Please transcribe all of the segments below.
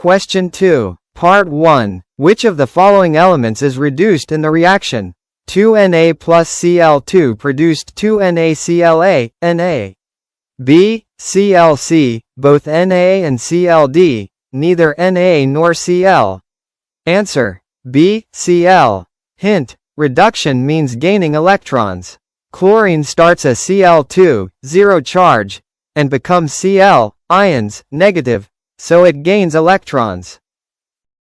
Question 2. Part 1. Which of the following elements is reduced in the reaction? 2Na plus Cl2 produced 2NaClA, Na. B. ClC, both Na and Cld, neither Na nor Cl. Answer. B. Cl. Hint. Reduction means gaining electrons. Chlorine starts as Cl2, 0 charge, and becomes Cl, ions, negative, so it gains electrons.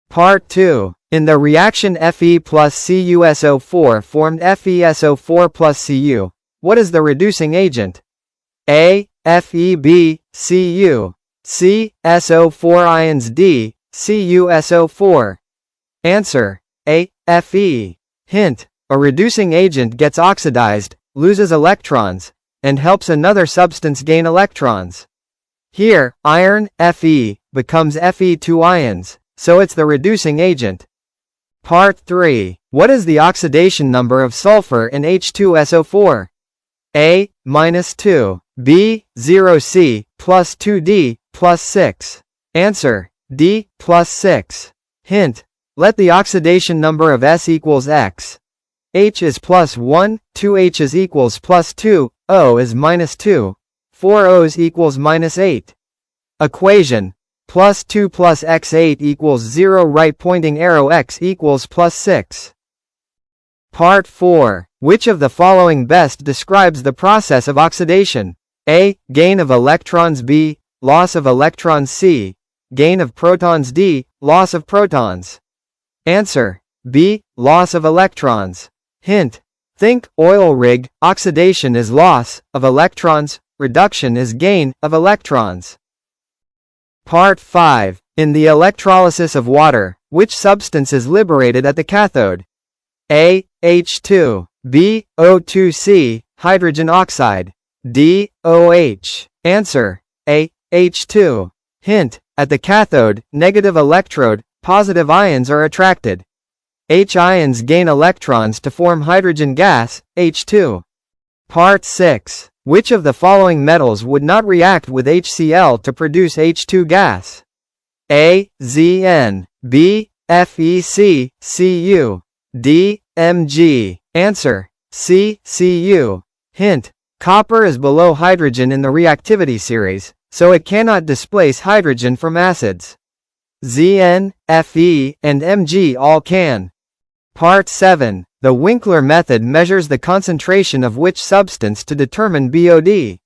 Part 2. In the reaction Fe plus CuSO4 formed FeSO4 plus Cu, what is the reducing agent? A. Feb, Cu. C. SO4 ions D, CuSO4. Answer. A. Fe. Hint. A reducing agent gets oxidized, loses electrons, and helps another substance gain electrons. Here, iron, Fe, becomes Fe2 ions, so it's the reducing agent. Part 3. What is the oxidation number of sulfur in H2SO4? A. -2. B. 0C, plus 2D, plus 6. Answer. D, plus 6. Hint. Let the oxidation number of S equals X. H is plus 1, 2 H's equals plus 2, O is -2, 4 O's equals -8. Equation. Plus 2 plus X8 equals 0. Right pointing arrow X equals plus 6. Part 4. Which of the following best describes the process of oxidation? A. Gain of electrons. B. Loss of electrons. C. Gain of protons. D. Loss of protons. Answer. B. Loss of electrons. Hint. Think oil rig. Oxidation is loss of electrons, reduction is gain of electrons. Part 5. In the electrolysis of water, which substance is liberated at the cathode? A. H2. B. O2C, hydrogen oxide. D. OH. Answer. A. H2. Hint. At the cathode, negative electrode, positive ions are attracted. H ions gain electrons to form hydrogen gas, H2. Part 6. Which of the following metals would not react with HCl to produce H2 gas? A. Zn. B. FeC, Cu. D. Mg. Answer. C. Cu. Hint. Copper is below hydrogen in the reactivity series, so it cannot displace hydrogen from acids. Zn, Fe, and Mg all can. Part 7. The Winkler method measures the concentration of which substance to determine BOD?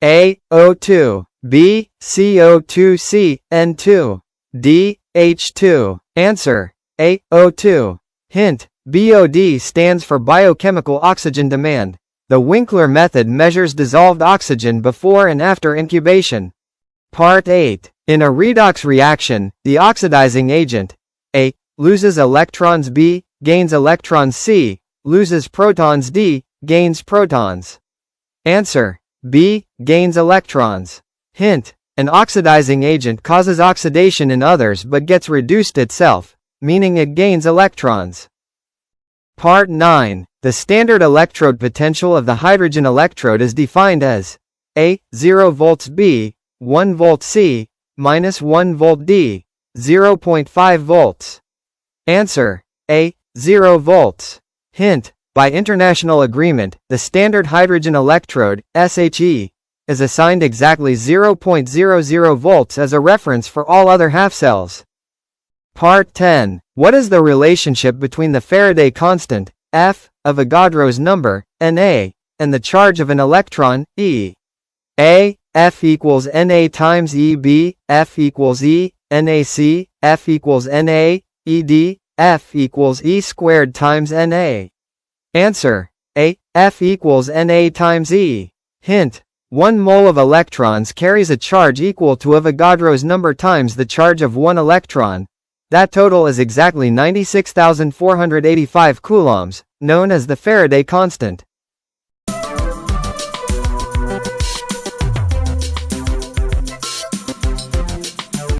A. O2. B. CO2C, N2. D. H2. Answer. A. O2. Hint. BOD stands for biochemical oxygen demand. The Winkler method measures dissolved oxygen before and after incubation. Part 8. In a redox reaction, the oxidizing agent A. loses electrons. B. gains electrons. C. loses protons. D. gains protons. Answer. B. gains electrons. Hint. An oxidizing agent causes oxidation in others but gets reduced itself, meaning it gains electrons. Part 9. The standard electrode potential of the hydrogen electrode is defined as A. 0 volts. B. 1 volt. C. -1 volt. D. 0.5 volts. Answer. A. 0 volts. Hint. By international agreement, the standard hydrogen electrode, SHE, is assigned exactly 0.00 volts as a reference for all other half-cells. Part 10. What is the relationship between the Faraday constant, F, Avogadro's number, Na, and the charge of an electron, E? A. F equals Na times E. B. F equals E, NaC, F equals Na, Ed, F equals E squared times Na. Answer. A. F equals Na times E. Hint. 1 mole of electrons carries a charge equal to Avogadro's number times the charge of 1 electron. That total is exactly 96,485 coulombs, known as the Faraday constant.